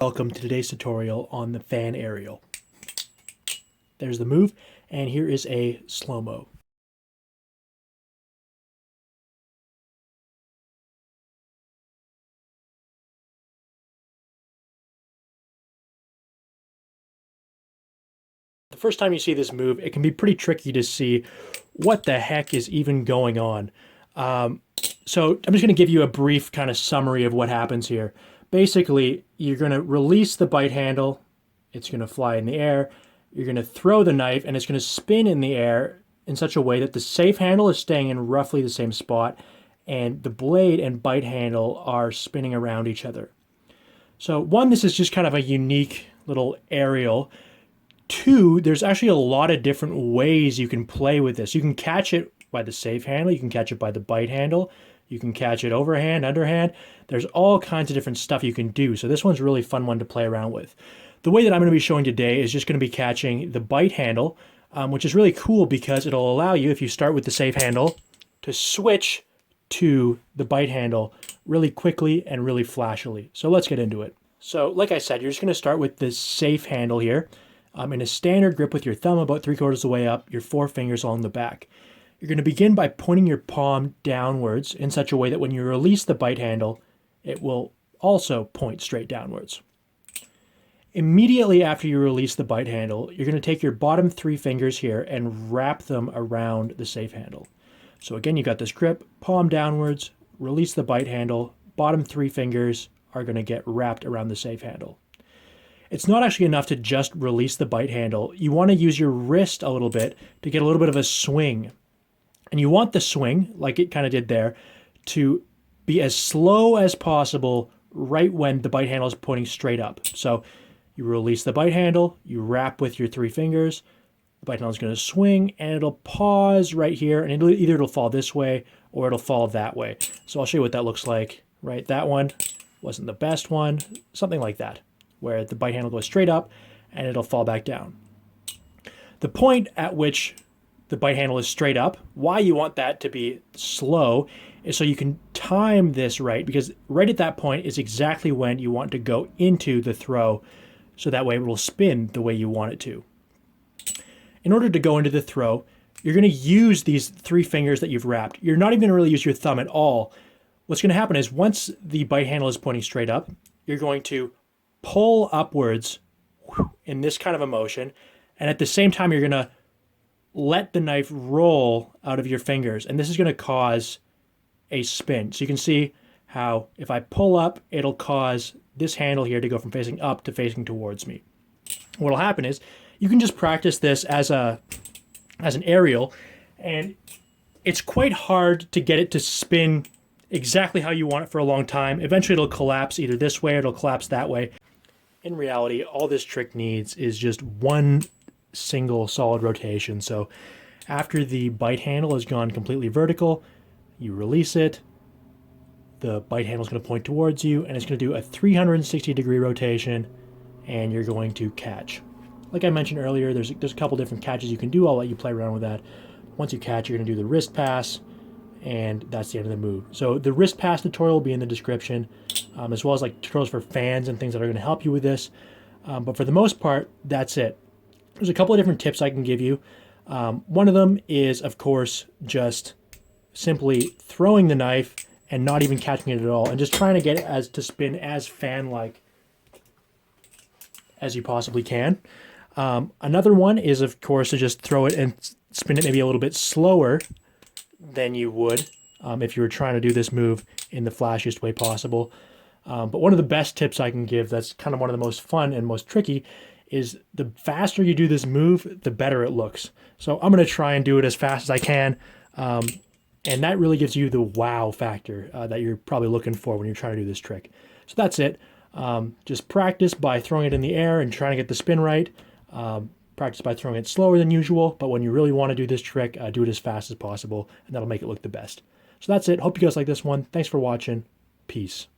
Welcome to today's tutorial on the fan aerial. There's the move, and here is a slow-mo. The first time you see this move, it can be pretty tricky to see what the heck is even going on. So I'm just going to give you a brief kind of summary of what happens here. Basically, you're going to release the bite handle. It's going to fly in the air. You're going to throw the knife, and it's going to spin in the air in such a way that the safe handle is staying in roughly the same spot, and the blade and bite handle are spinning around each other. So one, this is just kind of a unique little aerial. Two, there's actually a lot of different ways you can play with this. You can catch it by the safe handle. You can catch it by the bite handle. You can catch it overhand, underhand. There's all kinds of different stuff you can do. So this one's a really fun one to play around with. The way that I'm going to be showing today is just going to be catching the bite handle, which is really cool because it'll allow you, if you start with the safe handle, to switch to the bite handle really quickly and really flashily. So let's get into it. So like I said, you're just going to start with this safe handle here in a standard grip with your thumb about 3/4 of the way up, your 4 fingers along the back. You're going to begin by pointing your palm downwards in such a way that when you release the bite handle, it will also point straight downwards. Immediately after you release the bite handle, you're going to take your bottom 3 fingers here and wrap them around the safe handle. So again, you got this grip, palm downwards, release the bite handle, bottom 3 fingers are going to get wrapped around the safe handle. It's not actually enough to just release the bite handle. You want to use your wrist a little bit to get a little bit of a swing. And you want the swing, like it kind of did there, to be as slow as possible right when the bite handle is pointing straight up. So you release the bite handle, you wrap with your 3 fingers, the bite handle is going to swing, and it'll pause right here, and it'll fall this way or it'll fall that way. So I'll show you what that looks like. Right, that one wasn't the best one, something like that, where the bite handle goes straight up and it'll fall back down. The point at which the bite handle is straight up, why you want that to be slow is so you can time this right, because right at that point is exactly when you want to go into the throw, so that way it will spin the way you want it to. In order to go into the throw, you're going to use these 3 fingers that you've wrapped. You're not even going to really use your thumb at all. What's going to happen is once the bite handle is pointing straight up, you're going to pull upwards in this kind of a motion, and at the same time you're going to let the knife roll out of your fingers, and this is going to cause a spin. So you can see how if I pull up, it'll cause this handle here to go from facing up to facing towards me. What'll happen is you can just practice this as an aerial, and it's quite hard to get it to spin exactly how you want it for a long time. Eventually it'll collapse either this way or it'll collapse that way. In reality, all this trick needs is just one single solid rotation. So after the bite handle has gone completely vertical, you release it, the bite handle is going to point towards you, and it's going to do a 360-degree rotation, and you're going to catch. Like I mentioned earlier, there's a couple different catches you can do. I'll let you play around with that. Once you catch, you're going to do the wrist pass, and that's the end of the move. So the wrist pass tutorial will be in the description, as well as like tutorials for fans and things that are going to help you with this. But for the most part, that's it. There's a couple of different tips I can give you. One of them is, of course, just simply throwing the knife and not even catching it at all, and just trying to get it to spin as fan-like as you possibly can. Another one is, of course, to just throw it and spin it maybe a little bit slower than you would if you were trying to do this move in the flashiest way possible. But one of the best tips I can give, that's kind of one of the most fun and most tricky, is the faster you do this move, the better it looks. So I'm going to try and do it as fast as I can. And that really gives you the wow factor that you're probably looking for when you're trying to do this trick. So that's it. Just practice by throwing it in the air and trying to get the spin right. Practice by throwing it slower than usual, but when you really want to do this trick, do it as fast as possible, and that'll make it look the best. So that's it. Hope you guys like this one. Thanks for watching. Peace.